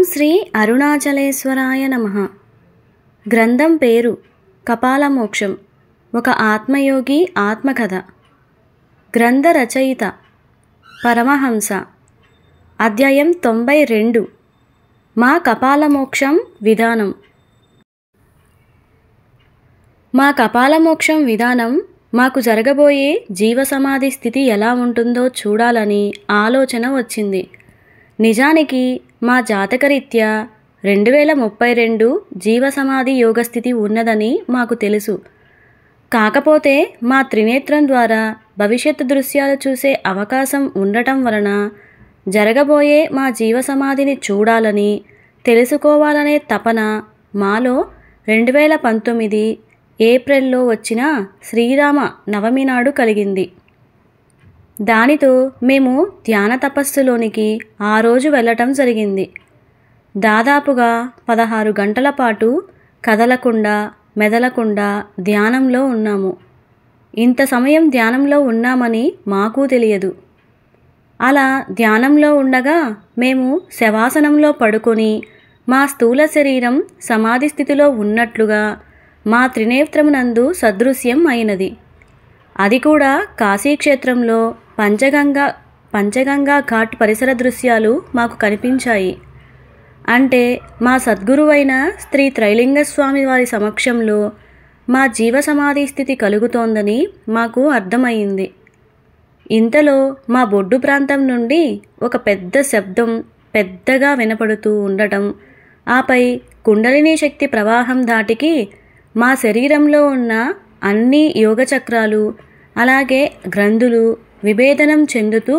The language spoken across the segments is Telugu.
శ్రీ అరుణాచలేశ్వరాయ నమః. గ్రంథం పేరు కపాలమోక్షం. ఒక ఆత్మయోగి ఆత్మకథ. గ్రంథ రచయిత పరమహంస. అధ్యాయం 92. మా కపాలమోక్షం విధానం. మా కపాలమోక్షం విధానం మాకు జరగబోయే జీవసమాధి స్థితి ఎలా ఉంటుందో చూడాలని ఆలోచన వచ్చింది. నిజానికి మా జాతకరీత్యా 2032 జీవసమాధి యోగస్థితి ఉన్నదని మాకు తెలుసు. కాకపోతే మా త్రినేత్రం ద్వారా భవిష్యత్తు దృశ్యాలు చూసే అవకాశం ఉండటం వలన జరగబోయే మా జీవసమాధిని చూడాలని తెలుసుకోవాలనే తపన మాలో 2019 ఏప్రిల్లో వచ్చిన శ్రీరామ నవమి నాడు కలిగింది. దానితో మేము ధ్యాన తపస్సులోనికి ఆ రోజు వెళ్ళటం జరిగింది. దాదాపుగా 16 గంటల పాటు కదలకుండా మెదలకుండా ధ్యానంలో ఉన్నాము. ఇంత సమయం ధ్యానంలో ఉన్నామని మాకు తెలియదు. అలా ధ్యానంలో ఉండగా మేము శవాసనంలో పడుకొని మా స్థూల శరీరం సమాధి స్థితిలో ఉన్నట్లుగా మా త్రినేత్రమునందు సదృశ్యం అయినది. అది కూడా కాశీక్షేత్రంలో పంచగంగా ఘాట్ పరిసర దృశ్యాలు మాకు కనిపించాయి. అంటే మా సద్గురువైన శ్రీ త్రైలింగస్వామి వారి సమక్షంలో మా జీవసమాధి స్థితి కలుగుతోందని మాకు అర్థమైంది. ఇంతలో మా బొడ్డు ప్రాంతం నుండి ఒక పెద్ద శబ్దం పెద్దగా వినపడుతూ ఉండటం, ఆపై కుండలినీ శక్తి ప్రవాహం దాటికి మా శరీరంలో ఉన్న అన్ని యోగచక్రాలు అలాగే గ్రంథులు విభేదనం చెందుతూ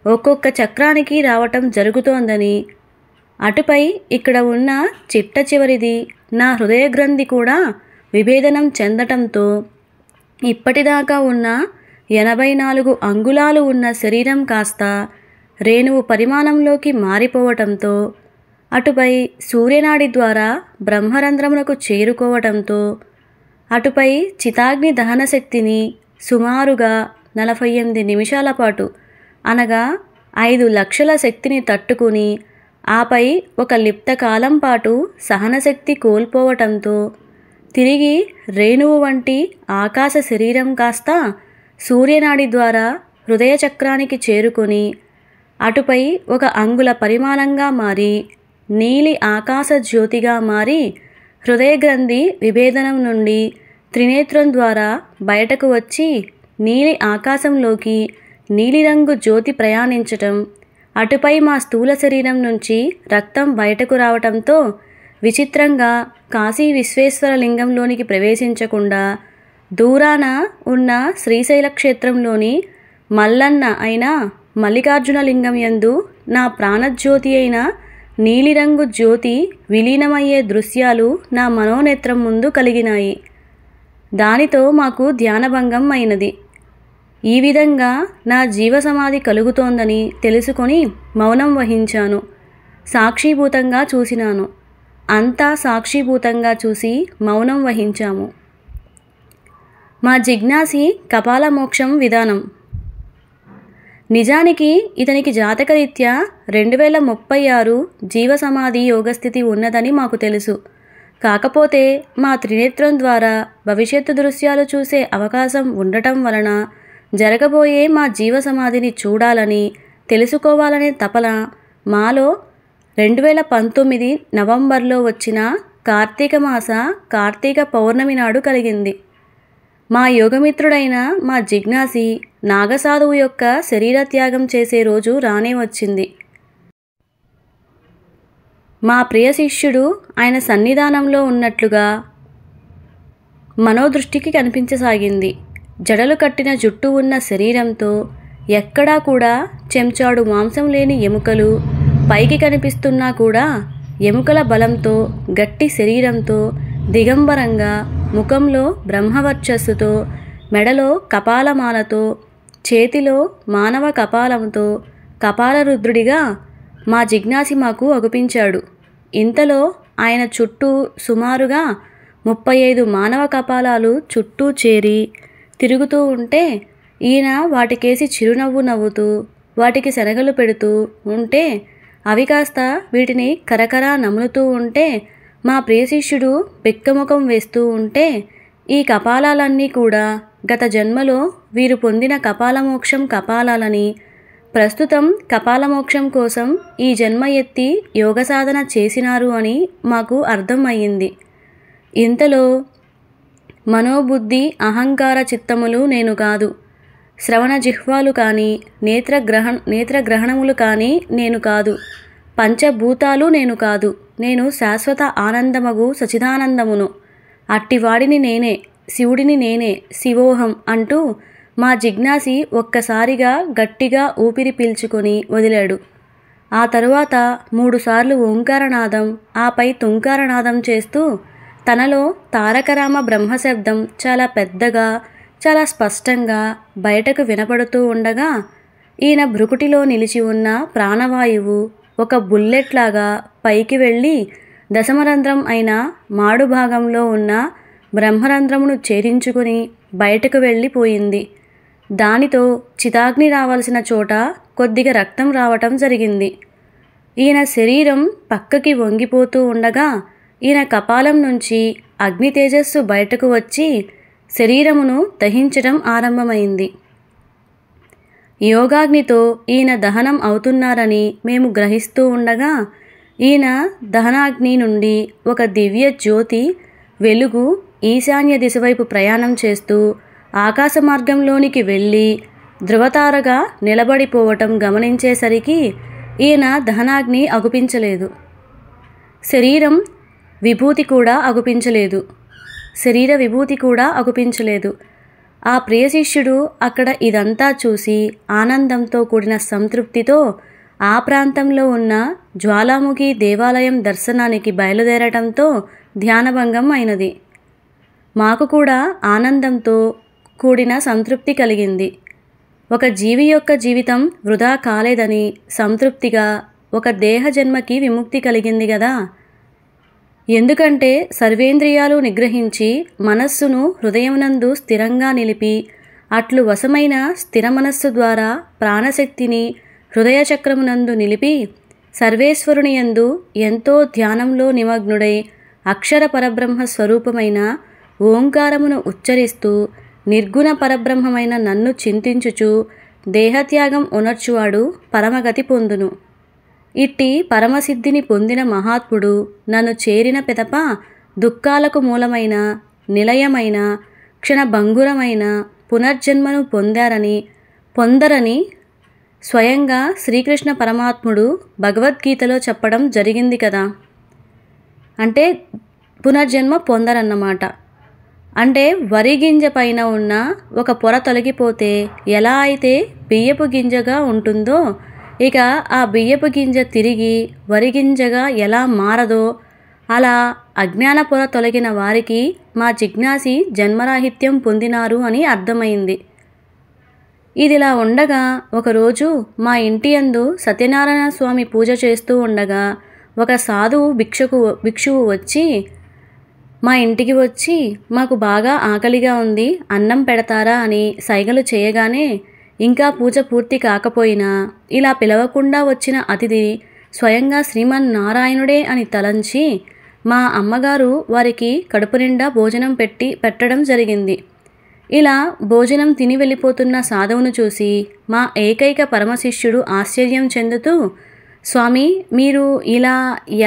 ఒక్కొక్క చక్రానికి రావటం జరుగుతోందని, అటుపై ఇక్కడ ఉన్న చిట్ట చివరిది నా హృదయ గ్రంథి కూడా విభేదనం చెందటంతో ఇప్పటిదాకా ఉన్న 84 అంగుళాలు ఉన్న శరీరం కాస్త రేణువు పరిమాణంలోకి మారిపోవటంతో, అటుపై సూర్యనాడి ద్వారా బ్రహ్మరంధ్రమునకు చేరుకోవటంతో, అటుపై చితాగ్ని దహన శక్తిని సుమారుగా 48 నిమిషాల పాటు అనగా 5 లక్షల శక్తిని తట్టుకుని, ఆపై ఒక లిప్త కాలం పాటు సహనశక్తి కోల్పోవటంతో తిరిగి రేణువు వంటి ఆకాశ శరీరం కాస్త సూర్యనాడి ద్వారా హృదయ చక్రానికి చేరుకొని, అటుపై ఒక అంగుళ పరిమాణంగా మారి నీలి ఆకాశ జ్యోతిగా మారి హృదయ గ్రంథి విభేదనం నుండి త్రినేత్రం ద్వారా బయటకు వచ్చి నీలి ఆకాశంలోకి నీలిరంగు జ్యోతి ప్రయాణించటం, అటుపై మా స్థూల శరీరం నుంచి రక్తం బయటకు రావటంతో విచిత్రంగా కాశీ విశ్వేశ్వర లింగంలోనికి ప్రవేశించకుండా దూరాన ఉన్న శ్రీశైల క్షేత్రంలోని మల్లన్న అయిన మల్లికార్జున లింగం యందు నా ప్రాణజ్యోతి అయిన నీలిరంగు జ్యోతి విలీనమయ్యే దృశ్యాలు నా మనోనేత్రం ముందు కలిగినాయి. దానితో మాకు ధ్యానభంగం అయినది. ఈ విధంగా నా జీవసమాధి కలుగుతోందని తెలుసుకొని మౌనం వహించాను. సాక్షిభూతంగా చూసినాను. అంతా సాక్షిభూతంగా చూసి మౌనం వహించాము. మా జిజ్ఞాసి కపాలమోక్షం విధానం. నిజానికి ఇతనికి జాతకరీత్యా 2036 జీవసమాధి యోగస్థితి ఉన్నదని మాకు తెలుసు. కాకపోతే మా త్రినేత్రం ద్వారా భవిష్యత్తు దృశ్యాలు చూసే అవకాశం ఉండటం వలన జరగబోయే మా జీవసమాధిని చూడాలని తెలుసుకోవాలనే తపన మాలో 2019 నవంబర్లో వచ్చిన కార్తీక మాస కార్తీక పౌర్ణమి నాడు కలిగింది. మా యోగమిత్రుడైన మా జిజ్ఞాసి నాగసాధువు యొక్క శరీరత్యాగం చేసే రోజు రానే వచ్చింది. మా ప్రియ శిష్యుడు ఆయన సన్నిధానంలో ఉన్నట్లుగా మనోదృష్టికి కనిపించసాగింది. జడలు కట్టిన జుట్టు ఉన్న శరీరంతో ఎక్కడా కూడా చెంచాడు మాంసం లేని ఎముకలు పైకి కనిపిస్తున్నా కూడా ఎముకల బలంతో గట్టి శరీరంతో దిగంబరంగా ముఖంలో బ్రహ్మవర్చస్సుతో మెడలో కపాలమాలతో చేతిలో మానవ కపాలంతో కపాలరుద్రుడిగా మా జిజ్ఞాసి మాకు అగుపించాడు. ఇంతలో ఆయన చుట్టూ సుమారుగా 35 మానవ కపాలాలు చుట్టూ చేరి తిరుగుతూ ఉంటే ఈయన వాటికేసి చిరునవ్వు నవ్వుతూ వాటికి శనగలు పెడుతూ ఉంటే అవి కాస్త వీటిని కరకరా నములుతూ ఉంటే, మా ప్రియశిష్యుడు బిక్కముఖం వేస్తూ ఉంటే, ఈ కపాలాలన్నీ కూడా గత జన్మలో వీరు పొందిన కపాలమోక్షం కపాలాలని, ప్రస్తుతం కపాలమోక్షం కోసం ఈ జన్మ ఎత్తి యోగ సాధన చేసినారు అని మాకు అర్థం అయ్యింది. ఇంతలో మనోబుద్ధి అహంకార చిత్తములు నేను కాదు, శ్రవణ జిహ్వాలు కానీ, నేత్రగ్రహణములు కానీ నేను కాదు, పంచభూతాలు నేను కాదు, నేను శాశ్వత ఆనందమగు సచిదానందమును, అట్టివాడిని నేనే, శివుడిని నేనే, శివోహం అంటూ మా జిజ్ఞాసి ఒక్కసారిగా గట్టిగా ఊపిరి పీల్చుకొని వదిలాడు. ఆ తరువాత 3 సార్లు ఓంకారనాదం, ఆపై తుంకారనాదం చేస్తూ తనలో తారకరామ బ్రహ్మశబ్దం చాలా పెద్దగా, చాలా స్పష్టంగా బయటకు వినపడుతూ ఉండగా, ఈయన భృకుటిలో నిలిచి ఉన్న ప్రాణవాయువు ఒక బుల్లెట్ లాగా పైకి వెళ్ళి దశమరంధ్రం అయిన మాడు భాగంలో ఉన్న బ్రహ్మరంధ్రమును ఛేదించుకుని బయటకు వెళ్ళిపోయింది. దానితో చితాగ్ని రావాల్సిన చోట కొద్దిగా రక్తం రావటం జరిగింది. ఈయన శరీరం పక్కకి వంగిపోతూ ఉండగా ఈయన కపాలం నుంచి అగ్ని తేజస్సు బయటకు వచ్చి శరీరమును దహించడం ఆరంభమైంది. యోగాగ్నితో ఈయన దహనం అవుతున్నారని మేము గ్రహిస్తూ ఉండగా, ఈయన దహనాగ్ని నుండి ఒక దివ్య జ్యోతి వెలుగు ఈశాన్య దిశ వైపు ప్రయాణం చేస్తూ ఆకాశ మార్గంలోనికి వెళ్ళి ధృవతారగా నిలబడిపోవటం గమనించేసరికి ఈయన దహనాగ్ని అగుపించలేదు, శరీర విభూతి కూడా అగుపించలేదు. ఆ ప్రియశిష్యుడు అక్కడ ఇదంతా చూసి ఆనందంతో కూడిన సంతృప్తితో ఆ ప్రాంతంలో ఉన్న జ్వాలాముఖి దేవాలయం దర్శనానికి బయలుదేరటంతో ధ్యానభంగం అయినది. మాకు కూడా ఆనందంతో కూడిన సంతృప్తి కలిగింది. ఒక జీవి యొక్క జీవితం వృధా కాలేదని సంతృప్తిగా ఒక దేహ జన్మకి విముక్తి కలిగింది కదా. ఎందుకంటే సర్వేంద్రియాలు నిగ్రహించి మనస్సును హృదయమునందు స్థిరంగా నిలిపి అట్లు వశమైన స్థిర మనస్సు ద్వారా ప్రాణశక్తిని హృదయ చక్రమునందు నిలిపి సర్వేశ్వరుని యందు ఎంతో ధ్యానంలో నిమగ్నుడై అక్షర పరబ్రహ్మ స్వరూపమైన ఓంకారమును ఉచ్చరిస్తూ నిర్గుణ పరబ్రహ్మమైన నన్ను చింతించుచు దేహత్యాగం ఉనర్చువాడు పరమగతి పొందును. ఇట్టి పరమసిద్ధిని పొందిన మహాత్ముడు నన్ను చేరిన పిదప దుఃఖాలకు మూలమైన నిలయమైన క్షణభంగురమైన పునర్జన్మను పొందరని స్వయంగా శ్రీకృష్ణ పరమాత్ముడు భగవద్గీతలో చెప్పడం జరిగింది కదా. అంటే పునర్జన్మ పొందరన్నమాట. అంటే వరి గింజ పైన ఉన్న ఒక పొర తొలగిపోతే ఎలా అయితే బియ్యపు గింజగా ఉంటుందో, ఇక ఆ బియ్యపు గింజ తిరిగి వరి గింజగా ఎలా మారదో, అలా అజ్ఞాన పొర తొలగిన వారికి మా జిజ్ఞాసి జన్మరాహిత్యం పొందినారు అని అర్థమైంది. ఇదిలా ఉండగా ఒకరోజు మా ఇంటి యందు సత్యనారాయణ స్వామి పూజ చేస్తూ ఉండగా ఒక సాధువు భిక్షువు వచ్చి మా ఇంటికి వచ్చి మాకు బాగా ఆకలిగా ఉంది, అన్నం పెడతారా అని సైగలు చేయగానే ఇంకా పూజ పూర్తి కాకపోయినా ఇలా పిలవకుండా వచ్చిన అతిథి స్వయంగా శ్రీమన్నారాయణుడే అని తలంచి మా అమ్మగారు వారికి కడుపు నిండా భోజనం పెట్టడం జరిగింది. ఇలా భోజనం తిని వెళ్ళిపోతున్న సాధువును చూసి మా ఏకైక పరమశిష్యుడు ఆశ్చర్యం చెందుతూ, స్వామి మీరు ఇలా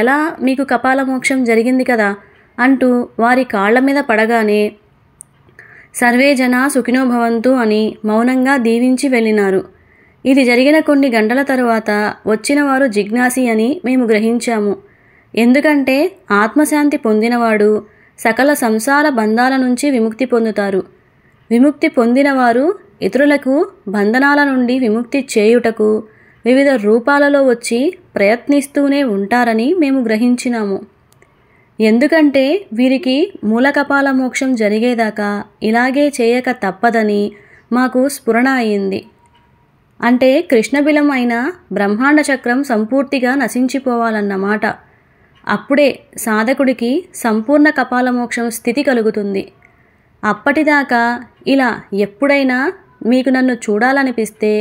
ఎలా, మీకు కపాలమోక్షం జరిగింది కదా అంటూ వారి కాళ్ల మీద పడగానే సర్వే జనా సుఖినో భవంతు అని మౌనంగా దీవించి వెళ్ళినారు. ఇది జరిగిన కొన్ని గంటల తరువాత వచ్చిన వారు జిజ్ఞాసి అని మేము గ్రహించాము. ఎందుకంటే ఆత్మశాంతి పొందినవాడు సకల సంసార బంధాల నుంచి విముక్తి పొందుతారు. విముక్తి పొందినవారు ఇతరులకు బంధనాల నుండి విముక్తి చేయుటకు వివిధ రూపాలలో వచ్చి ప్రయత్నిస్తూనే ఉంటారని మేము గ్రహించినాము. ఎందుకంటే వీరికి మూలకపాల మోక్షం జరిగేదాకా ఇలాగే చేయక తప్పదని మాకు స్ఫురణ అయింది. అంటే కృష్ణబిలం అయిన బ్రహ్మాండ చక్రం సంపూర్తిగా నశించిపోవాలన్నమాట. అప్పుడే సాధకుడికి సంపూర్ణ కపాలమోక్షం స్థితి కలుగుతుంది. అప్పటిదాకా ఇలా ఎప్పుడైనా మీకు నన్ను చూడాలనిపిస్తే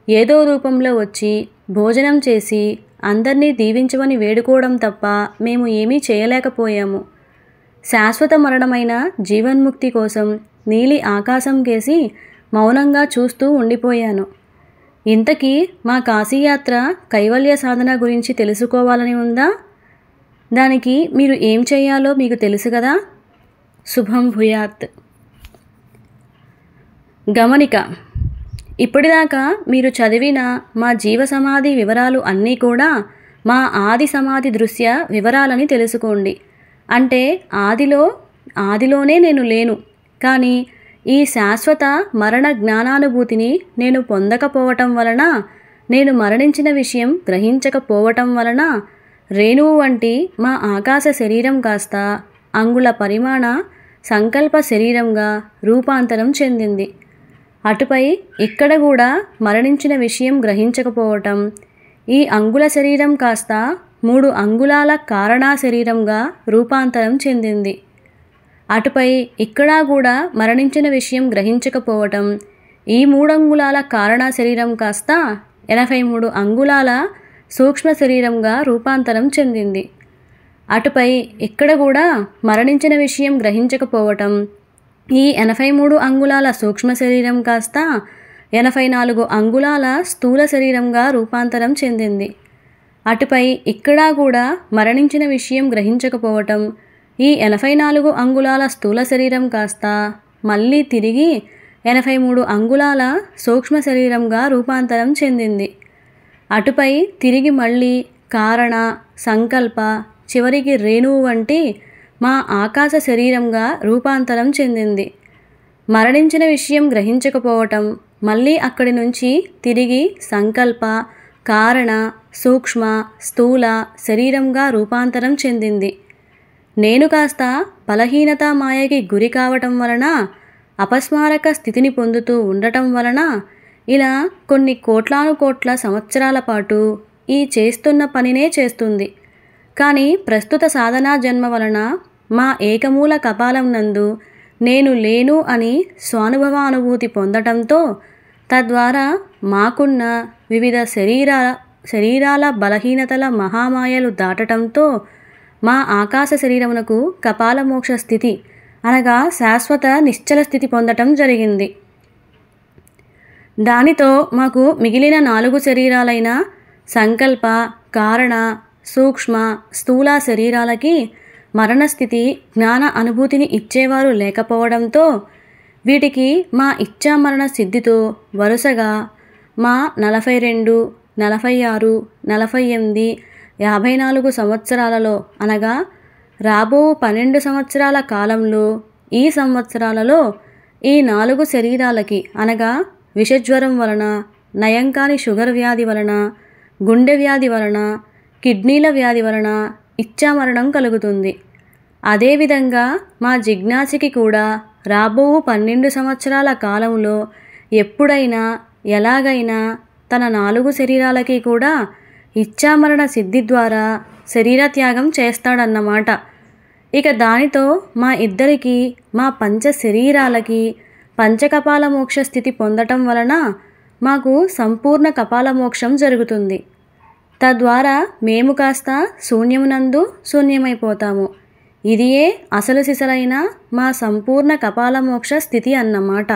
ఏదో రూపంలో వచ్చి భోజనం చేసి అందర్నీ దీవించమని వేడుకోవడం తప్ప మేము ఏమీ చేయలేకపోయాము. శాశ్వత మరణమైన జీవన్ముక్తి కోసం నీలి ఆకాశం కేసి మౌనంగా చూస్తూ ఉండిపోయాను. ఇంతకీ మా కాశీయాత్ర కైవల్య సాధన గురించి తెలుసుకోవాలని ఉందా? దానికి మీరు ఏం చేయాలో మీకు తెలుసు కదా. శుభం భూయాత్. గమనిక: ఇప్పటిదాకా మీరు చదివిన మా జీవ సమాధి వివరాలు అన్నీ కూడా మా ఆది సమాధి దృశ్య వివరాలని తెలుసుకోండి. అంటే ఆదిలోనే నేను లేను, కానీ ఈ శాశ్వత మరణ జ్ఞానానుభూతిని నేను పొందకపోవటం వలన, నేను మరణించిన విషయం గ్రహించకపోవటం వలన రేణువు వంటి మా ఆకాశ శరీరం కాస్త అంగుళ పరిమాణ సంకల్ప శరీరంగా రూపాంతరం చెందింది. అటుపై ఇక్కడ కూడా మరణించిన విషయం గ్రహించకపోవటం, ఈ అంగుళ శరీరం కాస్త 3 అంగుళాల కారణా శరీరంగా రూపాంతరం చెందింది. అటుపై ఇక్కడ కూడా మరణించిన విషయం గ్రహించకపోవటం, ఈ 3 అంగుళాల కారణా శరీరం కాస్త 83 అంగుళాల సూక్ష్మ శరీరంగా రూపాంతరం చెందింది. అటుపై ఇక్కడ కూడా మరణించిన విషయం గ్రహించకపోవటం, ఈ 83 అంగుళాల సూక్ష్మ శరీరం కాస్త 84 అంగుళాల స్థూల శరీరంగా రూపాంతరం చెందింది. అటుపై ఇక్కడ కూడా మరణించిన విషయం గ్రహించకపోవటం, ఈ 84 అంగుళాల స్థూల శరీరం కాస్త మళ్ళీ తిరిగి 83 అంగుళాల సూక్ష్మ శరీరంగా రూపాంతరం చెందింది. అటుపై తిరిగి మళ్ళీ కారణ, సంకల్ప, చివరికి రేణువు వంటి మా ఆకాశ శరీరంగా రూపాంతరం చెందింది. మరణించిన విషయం గ్రహించకపోవటం, మళ్ళీ అక్కడి నుంచి తిరిగి సంకల్ప, కారణ, సూక్ష్మ, స్థూల శరీరంగా రూపాంతరం చెందింది. నేను కాస్త బలహీనత మాయకి గురి కావటం వలన, అపస్మారక స్థితిని పొందుతూ ఉండటం వలన ఇలా కొన్ని కోట్లానుకోట్ల సంవత్సరాల పాటు ఈ చేస్తున్న పనినే చేస్తుంది. కానీ ప్రస్తుత సాధనా జన్మ వలన మా ఏకమూల కపాలం నందు నేను లేను అని స్వానుభవానుభూతి పొందటంతో, తద్వారా మాకున్న వివిధ శరీరాల బలహీనతల మహామాయలు దాటటంతో మా ఆకాశ శరీరమునకు కపాలమోక్ష స్థితి అనగా శాశ్వత నిశ్చల స్థితి పొందటం జరిగింది. దానితో మాకు మిగిలిన 4 శరీరాలైన సంకల్ప, కారణ, సూక్ష్మ, స్థూల శరీరాలకి మరణస్థితి జ్ఞాన అనుభూతిని ఇచ్చేవారు లేకపోవడంతో, వీటికి మా ఇచ్ఛామరణ సిద్ధితో వరుసగా మా 42, 46, 48, 54 సంవత్సరాలలో అనగా రాబో 12 సంవత్సరాల కాలంలో, ఈ సంవత్సరాలలో ఈ 4 శరీరాలకి అనగా విషజ్వరం వలన, నయంకాని షుగర్ వ్యాధి వలన, గుండె వ్యాధి వలన, కిడ్నీల వ్యాధి వలన ఇచ్ఛామరణం కలుగుతుంది. అదేవిధంగా మా జిజ్ఞాసికి కూడా రాబో 12 సంవత్సరాల కాలంలో ఎప్పుడైనా ఎలాగైనా తన 4 శరీరాలకి కూడా ఇచ్ఛామరణ సిద్ధి ద్వారా శరీరత్యాగం చేస్తాడన్నమాట. ఇక దానితో మా ఇద్దరికి, మా పంచ శరీరాలకి పంచకపాల మోక్ష స్థితి పొందటం వలన మాకు సంపూర్ణ కపాల మోక్షం జరుగుతుంది. తద్వారా మేము కాస్త శూన్యమునందు శూన్యమైపోతాము. ఇదియే అసలు సిసలైన మా సంపూర్ణ కపాల మోక్ష స్థితి అన్నమాట.